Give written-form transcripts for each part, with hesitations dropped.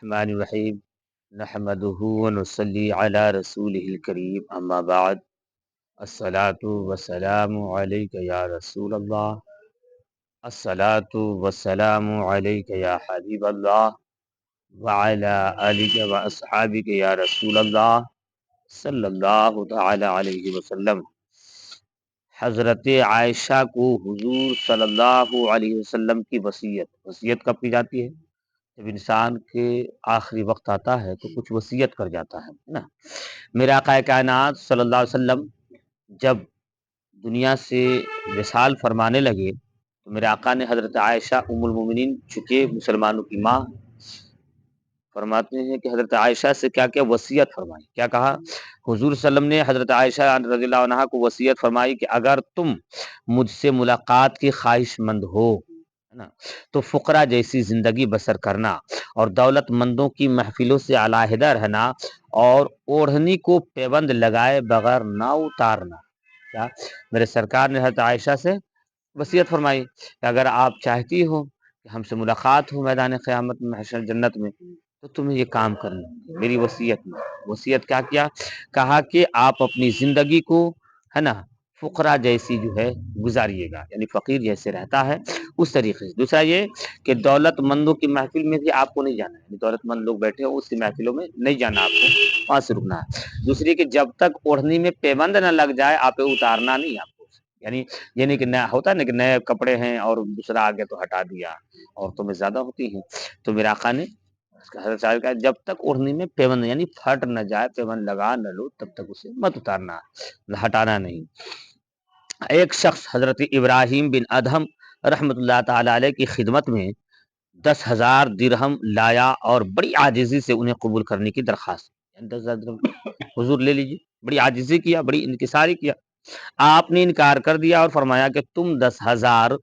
الرحمن الرحیم نحمده ونصلی علی رسوله الکریم اما بعد الصلاة والسلام علیک یا رسول اللہ الصلاة والسلام علیک یا حبیب اللہ وعلی آلک واصحابک یا رسول اللہ صلی اللہ تعالی علیہ وسلم۔ حضرت عائشہ کو حضور صلی اللہ علیہ وسلم کی وصیت کب کی جاتی ہے؟ جب انسان کے آخری وقت آتا ہے تو کچھ وصیت کر جاتا ہے نا۔ میرے آقا کائنات صلی اللہ علیہ وسلم جب دنیا سے وصال فرمانے لگے تو میرے آقا نے حضرت عائشہ ام المومنین، چونکہ مسلمانوں کی ماں، فرماتے ہیں کہ حضرت عائشہ سے کیا کیا وصیت فرمائی، کیا کہا حضور صلی اللہ علیہ وسلم نے حضرت عائشہ رضی اللہ عنہا کو وصیت فرمائی کہ اگر تم مجھ سے ملاقات کی خواہش مند ہو نا تو فقراء جیسی زندگی بسر کرنا اور دولت مندوں کی محفلوں سے علیحدہ رہنا اور اوڑھنی کو پیبند لگائے بغیر نہ اتارنا۔ کیا میرے سرکار نے حضرت عائشہ سے وصیت فرمائی کہ اگر آپ چاہتی ہو کہ ہم سے ملاقات ہو میدان قیامت میں، محشر جنت میں، تو تمہیں یہ کام کرنا ہے۔ میری وصیت میں وصیت کیا کیا؟ کہا کہ آپ اپنی زندگی کو ہے نا فقراء جیسی جو ہے گزاریے گا، یعنی فقیر جیسے رہتا ہے اس طریقے سے۔ دوسرا یہ کہ دولت مندوں کی محفل میں بھی آپ کو نہیں جانا ہے، دولت مند لوگ بیٹھے ہو اس کی محفلوں میں نہیں جانا، آپ کو وہاں سے رکنا ہے۔ دوسری کہ جب تک اوڑھنی میں پیبند نہ لگ جائے آپ اتارنا نہیں آپ کو، یعنی یہ نہیں کہ نیا ہوتا ہے نا کہ نئے کپڑے ہیں اور دوسرا آگے تو ہٹا دیا، عورتوں میں زیادہ ہوتی ہیں۔ تو میرے آقا نے حضرت صاحب کا جب تک اوڑھنی میں پیبند یعنی پھٹ نہ جائے، پیبند لگا نہ لو، تب تک اسے مت اتارنا، ہٹانا نہیں۔ ایک شخص حضرت ابراہیم بن ادہم رحمۃ اللہ تعالی علیہ کی خدمت میں 10,000 درہم لایا اور بڑی عاجزی سے انہیں قبول کرنے کی درخواست، یعنی 10,000 درہم حضور لے لیجیے، بڑی عاجزی کیا، بڑی انکساری کیا۔ آپ نے انکار کر دیا اور فرمایا کہ تم 10,000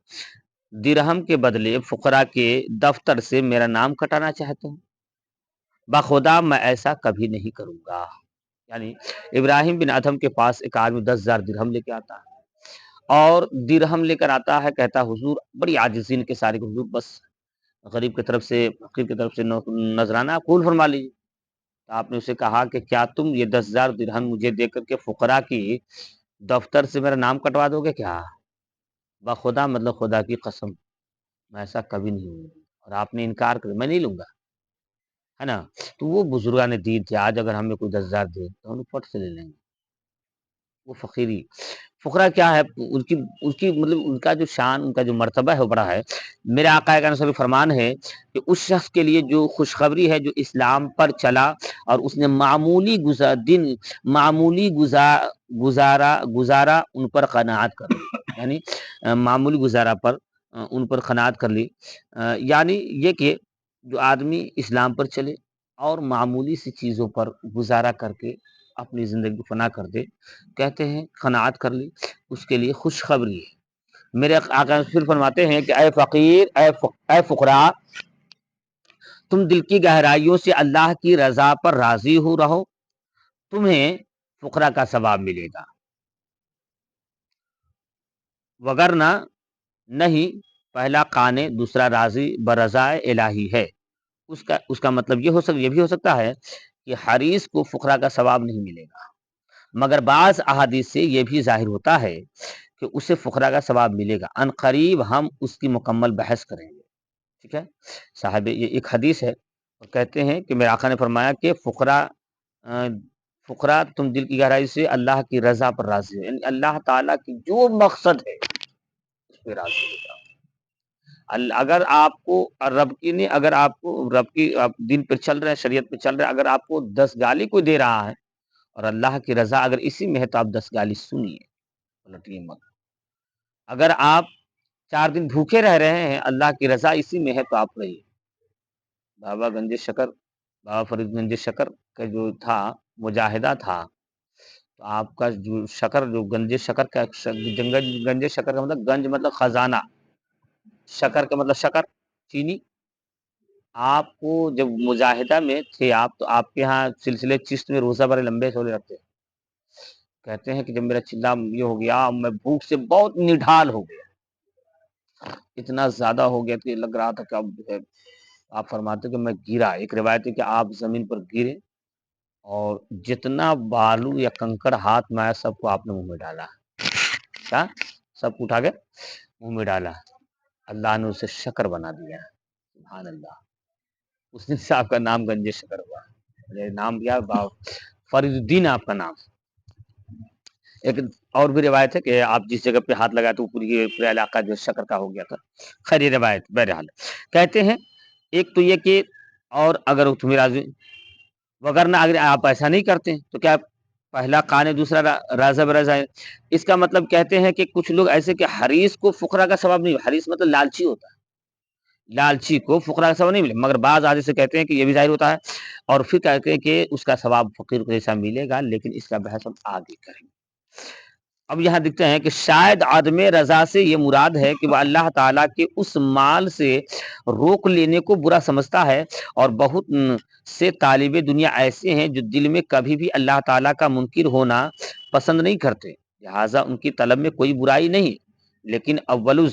درہم کے بدلے فقراء کے دفتر سے میرا نام کٹانا چاہتے ہو، بخدا میں ایسا کبھی نہیں کروں گا۔ یعنی ابراہیم بن ادہم کے پاس ایک آدمی 10,000 درہم لے کے آتا ہے اور درہم لے کر آتا ہے، کہتا حضور بڑی عاجزی کے سارے، حضور بس غریب کی طرف سے، فقیر کی طرف سے نذرانہ قبول فرما لیجیے۔ تو آپ نے اسے کہا کہ کیا تم یہ 10,000 درہم مجھے دے کر کے فقراء کی دفتر سے میرا نام کٹوا دو گے کیا؟ بخدا مطلب خدا کی قسم میں ایسا کبھی نہیں ہوں، اور آپ نے انکار کر، میں نہیں لوں گا، ہے نا۔ تو وہ بزرگان دین تھے، آج اگر ہمیں کوئی 10,000 دے تو ہم فٹ سے لے لیں گے۔ وہ فقیری فقرا کیا ہے، ان کی مطلب ان کا جو شان، ان کا جو مرتبہ ہے وہ بڑا ہے۔ میرے آقا کا نبی فرمان ہے کہ اس شخص کے لیے جو خوشخبری ہے جو اسلام پر چلا اور اس نے معمولی گزارا ان پر قناعت کر لی، یعنی معمولی گزارا پر ان پر قناعت کر لی، یعنی یہ کہ جو آدمی اسلام پر چلے اور معمولی سی چیزوں پر گزارا کر کے اپنی زندگی کو فنا کر دے، کہتے ہیں قناعت کر لی، اس کے لیے خوشخبری ہے۔ میرے آقا پھر فرماتے ہیں کہ اے فقیر، اے فقراء، تم دل کی گہرائیوں سے اللہ کی رضا پر راضی ہو رہو، تمہیں فقراء کا ثواب ملے گا، وگرنہ نہیں، پہلا قانے دوسرا راضی برضا الہی ہے۔ اس کا مطلب یہ بھی ہو سکتا ہے کہ حریص کو فقراء کا ثواب نہیں ملے گا، مگر بعض احادیث سے یہ بھی ظاہر ہوتا ہے کہ اسے فقراء کا ثواب ملے گا۔ ان قریب ہم اس کی مکمل بحث کریں گے، ٹھیک ہے صاحب۔ یہ ایک حدیث ہے اور کہتے ہیں کہ میرے آقا نے فرمایا کہ فقراء تم دل کی گہرائی سے اللہ کی رضا پر راضی ہو، یعنی اللہ تعالیٰ کی جو مقصد ہے اس پہ راضی ہو جاؤ۔ اگر آپ کو رب کی نہیں، اگر آپ کو رب کی دین پہ چل رہے ہیں، شریعت پہ چل رہے ہیں، اگر آپ کو 10 گالی کوئی دے رہا ہے اور اللہ کی رضا اگر اسی میں ہے تو آپ 10 گالی سنیے، پلٹیے مت۔ اگر آپ 4 دن بھوکے رہ رہے ہیں، اللہ کی رضا اسی میں ہے تو آپ رہیے۔ بابا فرید گنج شکر کا جو تھا مجاہدہ تھا، تو آپ کا جو شکر، جو گنج شکر کا گنج شکر کا مطلب گنج مطلب خزانہ، شکر کا مطلب شکر چینی۔ آپ کو جب مجاہدہ میں تھے آپ، تو آپ کے ہاں سلسلے چشت میں روزہ بڑے لمبے سولے رکھتے ہیں۔ کہتے ہیں کہ جب میرا چلا یہ ہو گیا، میں بھوک سے بہت نڈھال ہو گیا، اتنا زیادہ ہو گیا کہ لگ رہا تھا کہ اب جو ہے آپ فرماتے کہ میں گرا، ایک روایت ہے کہ آپ زمین پر گرے اور جتنا بالو یا کنکڑ ہاتھ میں آیا سب کو آپ نے منہ میں ڈالا. کیا؟ سب کو اٹھا کے منہ میں ڈالا. اللہ نے اسے شکر بنا دیا. سبحان اللہ. اس دن سے آپ کا نام گنج شکر ہوا. نام کیا؟ فرید الدین آپ کا نام. ایک اور بھی روایت ہے کہ آپ جس جگہ پہ ہاتھ لگائے تو پورا علاقہ جو شکر کا ہو گیا تھا. خیر یہ روایت بہرحال کہتے ہیں ایک تو یہ کہ اور اگر تمہیں راضی وغیرہ اگر آپ ایسا نہیں کرتے تو کیا پہلا کان ہے دوسرا راضہ برضا ہے. اس کا مطلب کہتے ہیں کہ کچھ لوگ ایسے کہ حریص کو فقرا کا ثواب نہیں، حریص مطلب لالچی ہوتا ہے، لالچی کو فقرا کا ثواب نہیں ملے، مگر بعض آدمی سے کہتے ہیں کہ یہ بھی ظاہر ہوتا ہے اور پھر کہتے ہیں کہ اس کا ثواب فقیر کو جیسا ملے گا، لیکن اس کا بحث ہم آگے کریں گے. اب یہاں دکھتے ہیں کہ شاید عدم رضا سے یہ مراد ہے کہ وہ اللہ تعالیٰ کے اس مال سے روک لینے کو برا سمجھتا ہے، اور بہت سے طالب دنیا ایسے ہیں جو دل میں کبھی بھی اللہ تعالیٰ کا منکر ہونا پسند نہیں کرتے، لہٰذا ان کی طلب میں کوئی برائی نہیں، لیکن اول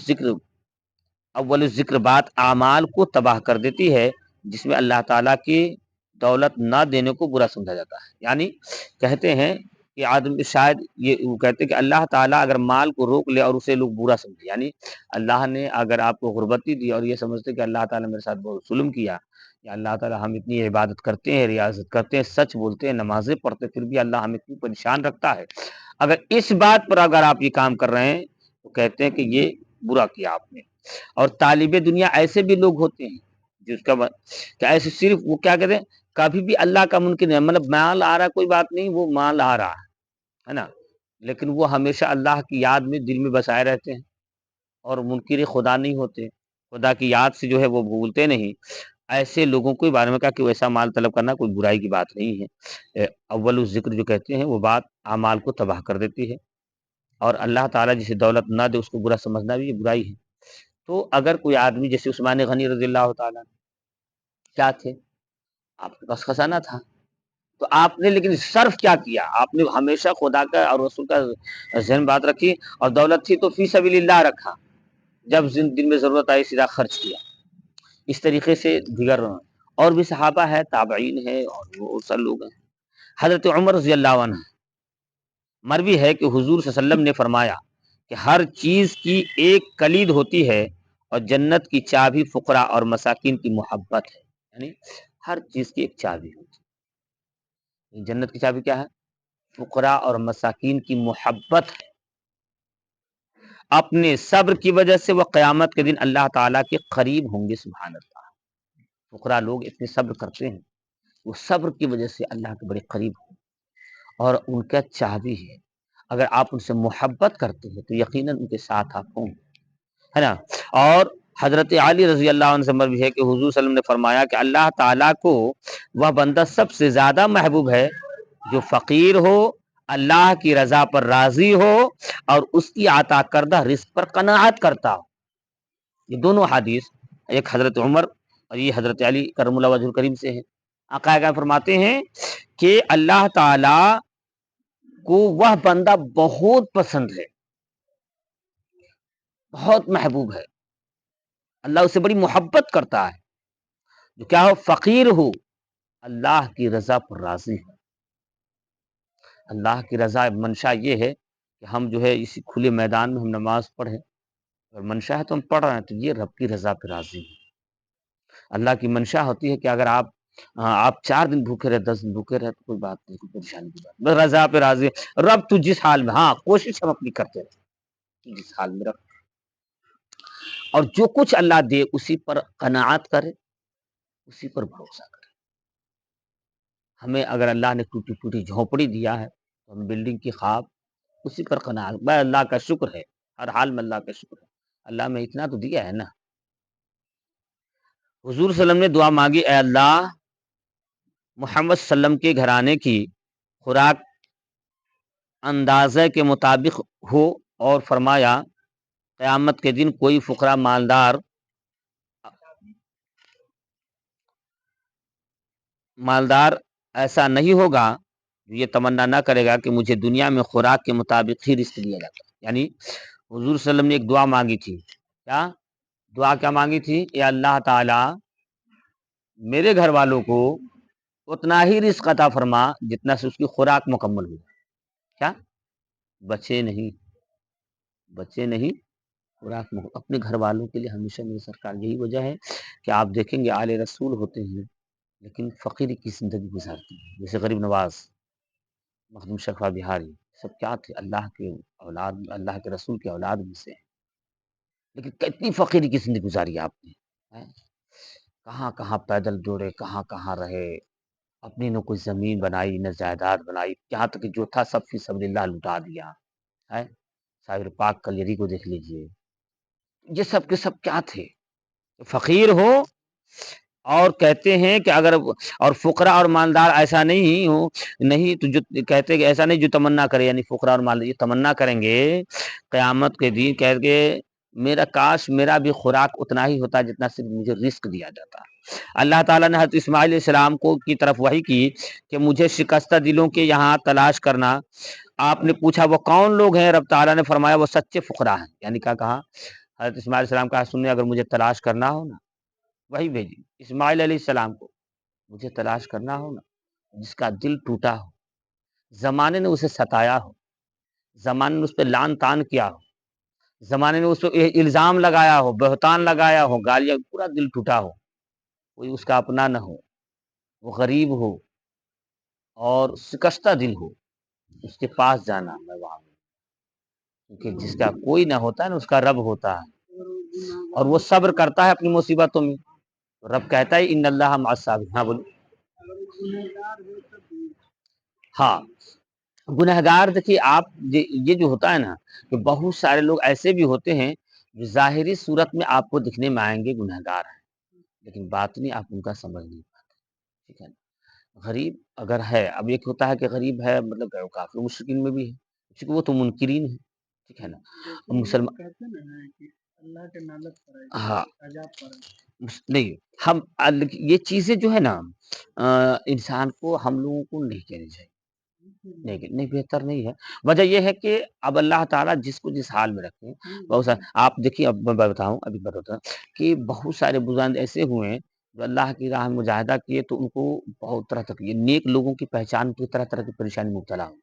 ذکر بات اعمال کو تباہ کر دیتی ہے جس میں اللہ تعالیٰ کی دولت نہ دینے کو برا سمجھا جاتا ہے. یعنی کہتے ہیں کہ آدمی شاید یہ کہتے ہیں کہ اللہ تعالیٰ اگر مال کو روک لے اور اسے لوگ برا سمجھے، یعنی اللہ نے اگر آپ کو غربتی دی اور یہ سمجھتے کہ اللہ تعالیٰ نے میرے ساتھ بہت ظلم کیا، یا اللہ تعالیٰ ہم اتنی عبادت کرتے ہیں، ریاضت کرتے ہیں، سچ بولتے ہیں، نمازیں پڑھتے، پھر بھی اللہ ہمیں کیوں پریشان رکھتا ہے، اگر اس بات پر اگر آپ یہ کام کر رہے ہیں تو کہتے ہیں کہ یہ برا کیا آپ نے. اور طالب دنیا ایسے بھی لوگ ہوتے ہیں جس کا کہ ایسے صرف وہ کیا کہتے ہیں کبھی بھی اللہ کا ممکن ہے، مطلب مال آ رہا کوئی بات نہیں، وہ مال آ رہا ہے نا، لیکن وہ ہمیشہ اللہ کی یاد میں دل میں بسائے رہتے ہیں اور منکر خدا نہیں ہوتے، خدا کی یاد سے جو ہے وہ بھولتے نہیں. ایسے لوگوں کے بارے میں کہا کہ ویسا مال طلب کرنا کوئی برائی کی بات نہیں ہے. اول ذکر جو کہتے ہیں وہ بات اعمال کو تباہ کر دیتی ہے، اور اللہ تعالیٰ جسے دولت نہ دے اس کو برا سمجھنا بھی یہ برائی ہے. تو اگر کوئی آدمی جیسے عثمان غنی رضی اللہ تعالیٰ کیا تھے، آپ کے پاس خزانہ تھا تو آپ نے لیکن صرف کیا کیا، آپ نے ہمیشہ خدا کا اور رسول کا ذہن بات رکھی، اور دولت تھی تو فی سبیل اللہ رکھا، جب دن میں ضرورت آئی سیدھا خرچ کیا. اس طریقے سے دیگر اور بھی صحابہ ہے، تابعین ہے، اور وہ سب لوگ ہیں. حضرت عمر رضی اللہ عنہ مروی ہے کہ حضور صلی اللہ علیہ وسلم نے فرمایا کہ ہر چیز کی ایک کلید ہوتی ہے اور جنت کی چابی فقراء اور مساکین کی محبت ہے. یعنی ہر چیز کی ایک چابی ہوتی ہے، جنت کی چابی کیا ہے؟ فقراء اور مساکین کی محبت ہے. اپنے صبر کی وجہ سے وہ قیامت کے دن اللہ تعالیٰ کے قریب ہوں گے. سبحان اللہ. فقراء لوگ اتنے صبر کرتے ہیں، وہ صبر کی وجہ سے اللہ کے بڑے قریب ہوں، اور ان کا چابی ہے. اگر آپ ان سے محبت کرتے ہیں تو یقیناً ان کے ساتھ آپ ہوں، ہے نا. اور حضرت علی رضی اللہ عنہ سے مروی ہے کہ حضور صلی اللہ علیہ وسلم نے فرمایا کہ اللہ تعالیٰ کو وہ بندہ سب سے زیادہ محبوب ہے جو فقیر ہو، اللہ کی رضا پر راضی ہو، اور اس کی عطا کردہ رزق پر قناعت کرتا ہو. یہ دونوں حدیث، ایک حضرت عمر اور یہ حضرت علی کرم اللہ وجہ الکریم سے ہے. آقا کیا فرماتے ہیں کہ اللہ تعالی کو وہ بندہ بہت پسند ہے، بہت محبوب ہے، اللہ اسے بڑی محبت کرتا ہے جو کیا ہو، فقیر ہو، اللہ کی رضا پر راضی ہو. اللہ کی رضا منشا یہ ہے کہ ہم جو ہے اسی کھلے میدان میں ہم نماز پڑھیں، اور منشا ہے تو ہم پڑھ رہے ہیں تو یہ رب کی رضا پہ راضی ہے. اللہ کی منشا ہوتی ہے کہ اگر آپ 4 دن بھوکے رہے، 10 دن بھوکے رہے تو کوئی بات نہیں، کوئی پریشانی کی بات، بس رضا پہ راضی ہے. رب تو جس حال میں، ہاں کوشش ہم اپنی کرتے رہے جس حال میں رب، اور جو کچھ اللہ دے اسی پر قناعت کرے، اسی پر بھروسہ کرے. ہمیں اگر اللہ نے ٹوٹی ٹوٹی جھونپڑی دیا ہے تو ہم بلڈنگ کی خواب اسی پر قناعت، بھائی اللہ کا شکر ہے، ہر حال میں اللہ کا شکر ہے، اللہ میں اتنا تو دیا ہے نا. حضور صلی اللہ علیہ وسلم نے دعا مانگی، اے اللہ محمد صلی اللہ علیہ وسلم کے گھرانے کی خوراک اندازے کے مطابق ہو، اور فرمایا قیامت کے دن کوئی فقرا مالدار ایسا نہیں ہوگا جو یہ تمنا نہ کرے گا کہ مجھے دنیا میں خوراک کے مطابق ہی رزق دیا جاتا. یعنی حضور صلی اللہ علیہ وسلم نے ایک دعا مانگی تھی، کیا دعا کیا مانگی تھی؟ اے اللہ تعالی میرے گھر والوں کو اتنا ہی رزق عطا فرما جتنا سے اس کی خوراک مکمل ہو جائے۔ کیا؟ بچے نہیں، بچے نہیں، خوراک اپنے گھر والوں کے لیے ہمیشہ میری سرکار یہی وجہ ہے کہ آپ دیکھیں گے آل رسول ہوتے ہیں لیکن فقیری کی زندگی گزارتے ہیں، جیسے غریب نواز، مخدوم شفا بہاری، سب کیا تھے؟ اللہ کے اولاد، اللہ کے رسول کے اولاد میں سے ہیں، لیکن کتنی فقیری کی زندگی گزاری آپ نے، ہیں؟ کہاں کہاں پیدل دوڑے، کہاں کہاں رہے، اپنی نہ کوئی زمین بنائی نہ جائیداد بنائی، یہاں تک کہ جو تھا سب فی سبیل اللہ لٹا دیا ہے۔ صابر پاک کلیری کو دیکھ لیجئے، یہ سب کے سب کیا تھے؟ فقیر ہو اور کہتے ہیں کہ اگر اور فقراء اور مالدار ایسا نہیں ہو، نہیں تو جو کہتے کہ ایسا نہیں جو تمنا کرے، یعنی فقراء اور مالدار یہ تمنا کریں گے قیامت کے دن، کہہ کے میرا کاش میرا بھی خوراک اتنا ہی ہوتا جتنا صرف مجھے رزق دیا جاتا۔ اللہ تعالیٰ نے حضرت اسماعیل علیہ السلام کو کی طرف وحی کی کہ مجھے شکستہ دلوں کے یہاں تلاش کرنا۔ آپ نے پوچھا وہ کون لوگ ہیں؟ رب تعالیٰ نے فرمایا وہ سچے فقراء ہیں، یعنی کیا کہا؟ حضرت اسماعیل علیہ السلام کہا سننے اگر مجھے تلاش کرنا ہو نا، وہی بھیجی اسماعیل علیہ السلام کو، مجھے تلاش کرنا ہو نا، جس کا دل ٹوٹا ہو، زمانے نے اسے ستایا ہو، زمانے نے اس پہ لعن طعن کیا ہو، زمانے نے اس پہ الزام لگایا ہو، بہتان لگایا ہو، گالیاں، پورا دل ٹوٹا ہو، کوئی اس کا اپنا نہ ہو، وہ غریب ہو اور شکستہ دل ہو، اس کے پاس جانا میں وہاں ہوں، کیونکہ جس کا کوئی نہ ہوتا ہے نا اس کا رب ہوتا ہے، اور وہ صبر کرتا ہے اپنی مصیبتوں میں، رب کہتا ہے ان اللہ مع الصابرین۔ ہاں بولو۔ ہاں گنہگار، دیکھیے آپ یہ جو ہوتا ہے نا کہ بہت سارے لوگ ایسے بھی ہوتے ہیں جو ظاہری صورت میں آپ کو دکھنے میں آئیں گے گنہگار ہیں، لیکن باطنی آپ ان کا سمجھ نہیں پاتے، ٹھیک ہے نا؟ غریب اگر ہے، اب ایک ہوتا ہے کہ غریب ہے مطلب کہ وہ کافی مشکل میں بھی ہے، کیونکہ وہ تو منکرین ہے، ٹھیک ہے نا؟ مسلمان ہاں نہیں، ہم یہ چیزیں جو ہے نا انسان کو، ہم لوگوں کو نہیں کہنی چاہیے، نہیں بہتر نہیں ہے۔ وجہ یہ ہے کہ اب اللہ تعالیٰ جس کو جس حال میں رکھے، بہت سارے آپ دیکھیے، اب میں بتاؤں ابھی بتاتا کہ بہت سارے بزرگ ایسے ہوئے ہیں جو اللہ کی راہ میں مجاہدہ کیے تو ان کو بہت طرح طرح کی نیک لوگوں کی پہچان کی، طرح طرح کی پریشانی مبتلا ہو،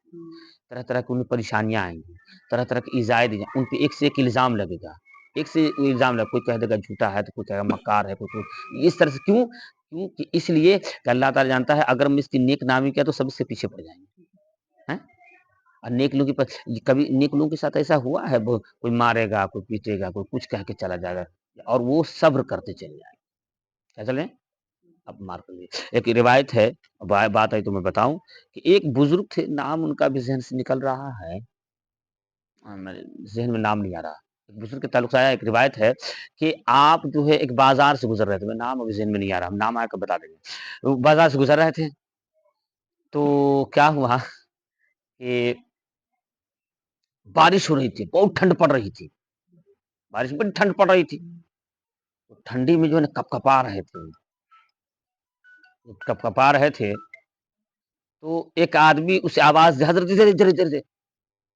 طرح طرح کی انہیں پریشانیاں آئیں گی، طرح طرح کی ایذائیں دی جائیں، ان پہ ایک سے ایک الزام لگے گا، ایک سے ایک الزام لگے، کوئی کہہ دے گا جھوٹا ہے تو کوئی کہے گا مکار ہے، کوئی اس طرح سے، کیوں کہ اس لیے کہ اللہ تعالیٰ جانتا ہے اگر ہم اس کی نیک نامی کیا تو سب سے پیچھے پڑ جائیں گے، ہیں؟ اور نیک لوگوں کی کبھی نیک لوگوں کے ساتھ ایسا ہوا ہے کوئی مارے گا، کوئی پیٹے گا، کوئی کچھ کہہ کے چلا جائے گا، اور وہ صبر کرتے چلے جائیں گے، کیا چلیں؟ اب مار کر لیے ایک روایت ہے، بات آئی تو میں بتاؤں کہ ایک بزرگ تھے، نام ان کا بھی ذہن سے نکل رہا ہے، میرے ذہن میں نام نہیں آ رہا، ایک بزرگ کے تعلق سے آیا، ایک روایت ہے کہ آپ جو ہے ایک بازار سے گزر رہے تھے، میں نام ابھی ذہن میں نہیں آ رہا، نام آیا کر بتا دیں گے، بازار سے گزر رہے تھے تو کیا ہوا کہ بارش ہو رہی تھی، بہت ٹھنڈ پڑ رہی تھی، بارش میں بڑی ٹھنڈ پڑ رہی تھی، تو ٹھنڈی میں جو ہے نا کپ کپا رہے تھے، کپ کپا رہے تھے تو ایک آدمی اسے آواز دے حضرت ادھر ادھر ادھر ادھر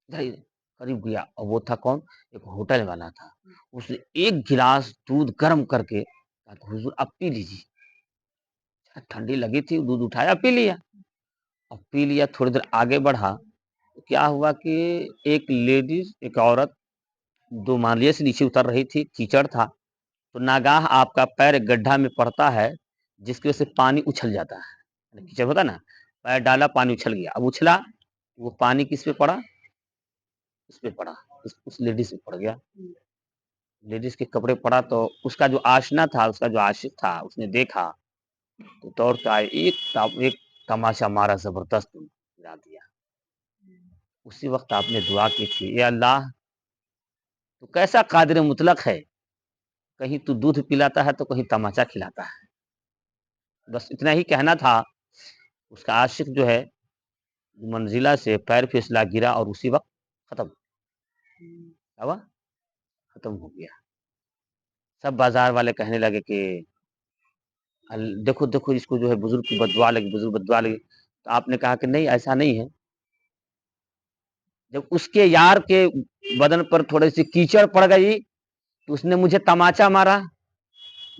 ادھر، قریب گیا، اور وہ تھا کون؟ ایک ہوٹل والا تھا، اس نے ایک گلاس دودھ گرم کر کے کہا کہ حضور اب پی لیجیے، ٹھنڈی لگی تھی، دودھ اٹھایا پی لیا، اور پی لیا، تھوڑی دیر آگے بڑھا تو کیا ہوا کہ ایک لیڈیز، ایک عورت دو مالیے سے نیچے اتر رہی تھی، کیچڑ تھا، تو ناگاہ آپ کا پیر ایک گڈھا میں پڑتا ہے جس کی وجہ سے پانی اچھل جاتا ہے، کیچڑ ہوتا نا، پیر ڈالا پانی اچھل گیا، اب اچھلا وہ پانی کس پہ پڑا؟ اس پہ پڑا، اس لیڈیز پہ پڑ گیا، لیڈیز کے کپڑے پڑا، تو اس کا جو آشنا تھا، اس کا جو عاشق تھا، اس نے دیکھا تو دوڑتا ہے، ایک تماشا مارا زبردست گرا دیا، اسی وقت آپ نے دعا کی تھی اے اللہ تو کیسا قادر مطلق ہے، کہیں تو دودھ پلاتا ہے تو کہیں تماچا کھلاتا ہے، بس اتنا ہی کہنا تھا، اس کا عاشق جو ہے منزلہ سے پیر پھسلا گرا اور اسی وقت ختم ہوا، ختم ہو گیا۔ سب بازار والے کہنے لگے کہ دیکھو دیکھو اس کو جو ہے بزرگ کی بددعا لگی، بزرگ بددعا لگی، تو آپ نے کہا کہ نہیں ایسا نہیں ہے، جب اس کے یار کے بدن پر تھوڑی سی کیچڑ پڑ گئی تو اس نے مجھے تماچا مارا،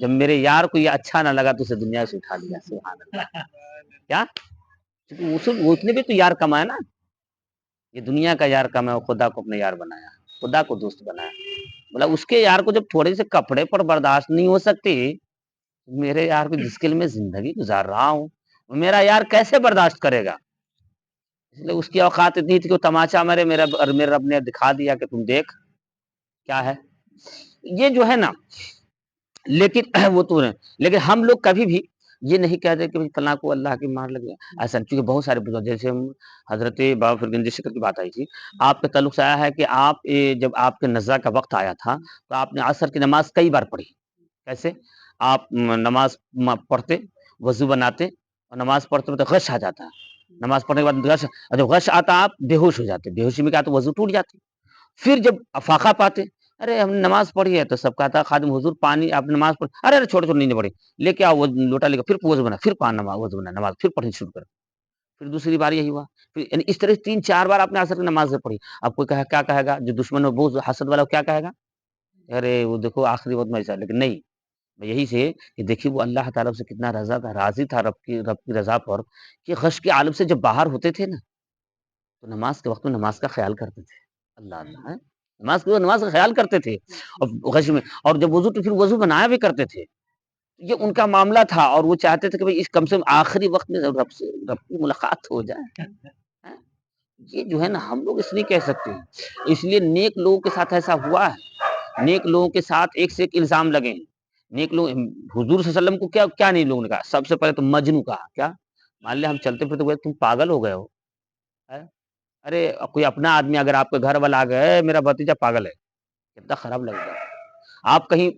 جب میرے یار کو یہ اچھا نہ لگا تو اسے دنیا سے اٹھا دیا. سبحان اللہ. کیا اس نے بھی تو یار کمایا نا. یہ دنیا کا یار کمایا, خدا کو اپنے یار بنایا, خدا کو دوست بنایا. مطلب اس کے یار کو جب تھوڑے سے کپڑے پر برداشت نہیں ہو سکتی, میرے یار کو جس کے لیے میں زندگی گزار رہا ہوں میرا یار کیسے برداشت کرے گا. اس لیے اس کی اوقات اتنی تھی کہ وہ تماچا میرے رب نے دکھا دیا کہ تم دیکھ کیا ہے یہ جو ہے نا. لیکن وہ تو ہے, لیکن ہم لوگ کبھی بھی یہ نہیں کہتے کہ فلاں کو اللہ کی مار لگ گیا ایسا, چونکہ بہت سارے بزرگ جیسے حضرت بابا فرگندی شکر کی بات آئی تھی, آپ کے تعلق سے آیا ہے کہ آپ جب آپ کے نزا کا وقت آیا تھا تو آپ نے عصر کی نماز کئی بار پڑھی. کیسے آپ نماز پڑھتے, وضو بناتے اور نماز پڑھتے تو غش آ جاتا ہے. نماز پڑھنے کے بعد غش, جب غش آتا آپ بے ہوش ہو جاتے, بے ہوشی میں کیا تو وضو ٹوٹ جاتے. پھر جب افاقہ پاتے, ارے ہم نے نماز پڑھی ہے, تو سب کہتا خادم حضور پانی, آپ نماز پڑھ, ارے چھوٹے چھوٹے نہیں پڑھی, لے کے آؤ وہ لوٹا لے کے, پھر وضو بنا, پھر وضو بنا, نماز پھر پڑھنی شروع کر. پھر دوسری بار یہی ہوا, پھر یعنی اس طرح 3-4 بار آپ نے عصر کی نماز پڑھی. اب کوئی کیا کہے گا, جو دشمن ہو بہت حسد والا کیا کہے گا, ارے وہ دیکھو آخری وقت میں ایسا. لیکن نہیں, یہی سے کہ دیکھیے وہ اللہ تعالیٰ سے کتنا رضا تھا, راضی تھا رب کی رضا پر, کہ غش کے عالم سے جب باہر ہوتے تھے نا تو نماز کے وقت میں نماز کا خیال کرتے تھے. اللہ اللہ, نماز کا خیال کرتے تھے اور غش میں, اور جب وضو تو پھر وضو بنایا بھی کرتے تھے. یہ ان کا معاملہ تھا, اور وہ چاہتے تھے کہ بھئی اس کم سے کم آخری وقت میں رب کی ملاقات ہو جائے. یہ جو ہے نا ہم لوگ اس لیے کہہ سکتے ہیں, اس لیے نیک لوگوں کے ساتھ ایسا ہوا ہے. نیک لوگوں کے ساتھ ایک سے ایک الزام لگے ہیں. نیک لوگ, حضور صلی اللہ علیہ وسلم کو کیا نہیں لوگوں نے کہا, سب سے پہلے تو مجنو کہا. کیا مان لیا ہم چلتے پھرتے ہوئے تم پاگل ہو گئے ہو. ارے کوئی اپنا آدمی اگر آپ کے گھر والا آ گئے میرا بھتیجا پاگل ہے, کتنا خراب لگتا ہے. آپ کہیں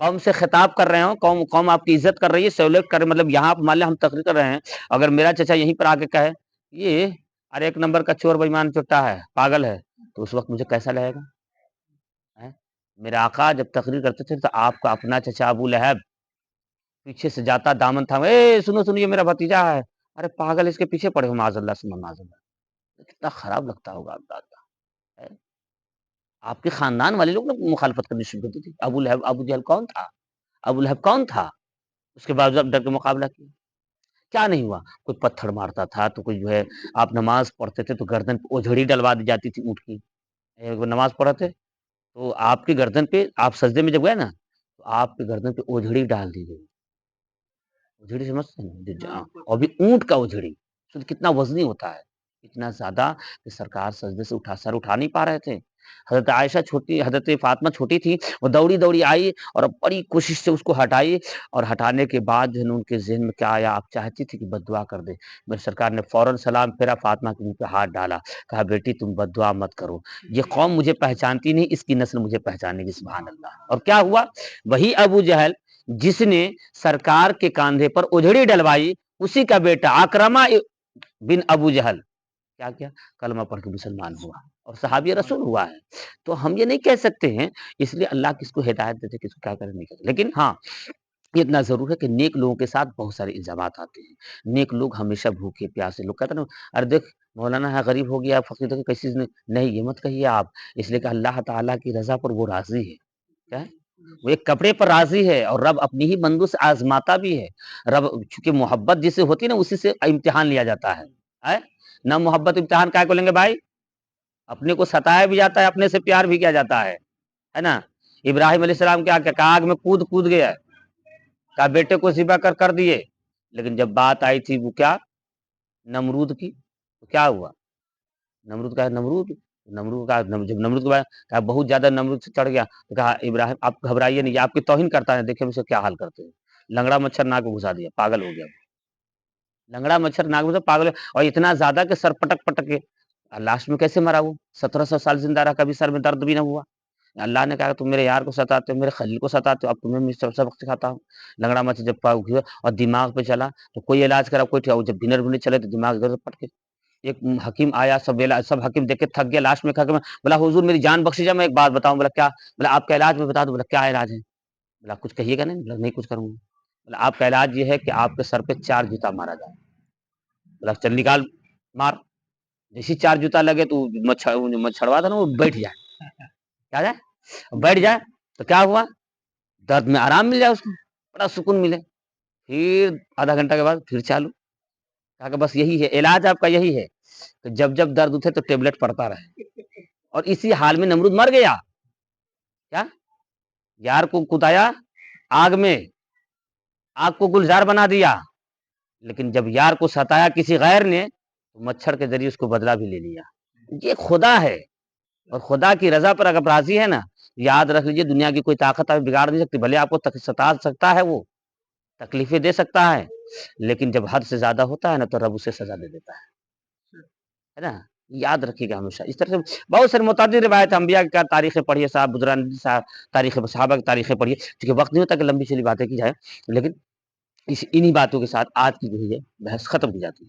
قوم سے خطاب کر رہے ہو, قوم آپ کی عزت کر رہی ہے, سہولت کر رہے, مطلب یہاں مان لیا ہم تقریر کر رہے ہیں, اگر میرا چچا یہیں پر آ کے کہے یہ ارے ایک نمبر کا چور بےایمان چٹا ہے, پاگل ہے, تو اس وقت مجھے کیسا لگے گا. میرے آقا جب تقریر کرتے تھے تو آپ کا اپنا چچا ابو لہب پیچھے سے جاتا, دامن تھا, سنو یہ میرا بھتیجا ہے, ارے پاگل اس کے پیچھے پڑے ہو, معاذ اللہ ثم معاذ اللہ. کتنا خراب لگتا ہوگا آپ. آپ کے خاندان والے لوگ نا مخالفت کرنی شروع کرتی تھی. ابو جہل کون تھا, ابو لہب کون تھا, اس کے باوجود ڈر کے مقابلہ کیا. کیا نہیں ہوا, کوئی پتھر مارتا تھا تو کوئی جو ہے, آپ نماز پڑھتے تھے تو گردن پہ اوجھڑی ڈلوا دی جاتی تھی اونٹ کی. نماز پڑھتے تو آپ کی گردن پہ, آپ سجدے میں جب گئے نا تو آپ کے گردن پہ اوجھڑی ڈال دی گئی. اوجھڑی سمجھتے ہیں, اور بھی اونٹ کا اوجھڑی, کتنا وزنی ہوتا ہے, اتنا زیادہ کہ سرکار سجدے سے سر اٹھا نہیں پا رہے تھے. حضرت عائشہ چھوٹی, حضرت فاطمہ چھوٹی تھی, وہ دوڑی آئی اور بڑی کوشش سے اس کو ہٹائی, اور ہٹانے کے بعد جو ہے ان کے ذہن میں کیا آیا, آپ چاہتی تھی کہ بد دعا کر دے. میرے سرکار نے فوراً سلام پھیرا, فاطمہ کے منہ پہ ہاتھ ڈالا, کہا بیٹی تم بد دعا مت کرو, یہ قوم مجھے پہچانتی نہیں, اس کی نسل مجھے پہچانے گی. سبحان اللہ. اور کیا ہوا, وہی ابو جہل جس نے سرکار کے کاندھے پر اوجھڑی ڈلوائی, اسی کا بیٹا اکرمہ بن ابو جہل کیا کلمہ پڑھ کے مسلمان ہوا اور صحابی رسول ہوا ہے. تو ہم یہ نہیں کہہ سکتے ہیں, اس لیے اللہ کس کو ہدایت دیتے, کس کو کیا کرنے نہیں کرتے. لیکن ہاں یہ اتنا ضرور ہے کہ نیک لوگوں کے ساتھ بہت سارے الزامات آتے ہیں. نیک لوگ ہمیشہ بھوکے پیاسے, لوگ کہتے ہیں نا ارے دیکھ مولانا ہے غریب ہو گیا, فقیر ہو, کسی نہیں, یہ مت کہیے آپ, اس لیے کہ اللہ تعالیٰ کی رضا پر وہ راضی ہے. کیا ہے, وہ ایک کپڑے پر راضی ہے, اور رب اپنی ہی بندوں سے آزماتا بھی ہے. رب چونکہ محبت جس سے ہوتی ہے نا اسی سے امتحان لیا جاتا ہے. نہ محبت امتحان کیا کو لیں گے بھائی, اپنے کو ستایا بھی جاتا ہے, اپنے سے پیار بھی کیا جاتا ہے نا. ابراہیم علیہ السلام کیا آگ میں کود گیا, کہا بیٹے کو ذبح کر دیے, لیکن جب بات آئی تھی وہ کیا نمرود کی, تو کیا ہوا, نمرود کا جب نمرود کے بعد بہت زیادہ نمرود سے چڑھ گیا, تو کہا ابراہیم آپ گھبرائیے نہیں, آپ کی توہین کرتا ہے, دیکھیں اسے کیا حال کرتے ہیں. لنگڑا مچھر ناک میں گھسا دیا, پاگل ہو گیا. لنگڑا مچھر ناک میں پاگل, اور اتنا زیادہ کہ سر پٹک کے لاسٹ میں کیسے مرا وہ, 1700 سال زندہ رہا, کبھی سر میں درد بھی نہ ہوا. اللہ نے کہا تم میرے یار کو ستاتے ہو, میرے خلیل کو ستاتے ہو, اب تمہیں میں سبق سکھاتا ہوں. لنگڑا مچھر جب اور دماغ پہ چلا تو کوئی علاج کرا, کوئی جب بنر بنر چلے تو دماغ ادھر پٹ کے. ایک حکیم آیا, سب حکیم دیکھ کے تھک گیا, لاسٹ میں بولا حضور میری جان بخشی جائے, میں ایک بات بتاؤں. بولا کیا, بولا آپ کا علاج میں بتا دوں. بولا کیا علاج ہے, بولا کچھ کہیے گا نہیں, بولا نہیں کچھ کروں گا. بولا آپ کا علاج یہ ہے کہ آپ کے سر پہ 4 جوتا مارا جائے. بولا چل نکال مار. جیسی 4 جوتا لگے تو مچھڑوا تھا نا وہ بیٹھ جائے, کیا جائے بیٹھ جائے, تو کیا ہوا, درد میں آرام مل جائے اس کو. بڑا سکون ملے. پھر آدھا گھنٹہ کے بعد پھر چالو. کہا کہ بس یہی ہے علاج آپ کا، یہی ہے کہ جب جب درد اٹھے تو ٹیبلٹ پڑتا رہے. اور اسی حال میں نمرود مر گیا. کیا؟ یار کو کتایا آگ میں، آگ کو گلزار بنا دیا، لیکن جب یار کو ستایا کسی غیر نے تو مچھر کے ذریعے اس کو بدلہ بھی لے لیا. یہ خدا ہے، اور خدا کی رضا پر اگر راضی ہے نا، یاد رکھ لیجیے دنیا کی کوئی طاقت آپ بگاڑ نہیں سکتی. بھلے آپ کو ستا سکتا ہے، وہ تکلیفیں دے سکتا ہے، لیکن جب حد سے زیادہ ہوتا ہے نا تو رب اسے سزا دے دیتا ہے نا. یاد رکھیے گا ہمیشہ. اس طرح سے بہت ساری متعدد روایت انبیاء کی تاریخیں پڑھیے صاحب، بزرگان صاحب تاریخ صحابہ کی تاریخیں پڑھیے. کیونکہ وقت نہیں ہوتا کہ لمبی چلی باتیں کی جائے، لیکن انہی باتوں کے ساتھ آج کی جو ہے بحث ختم کی جاتی ہے.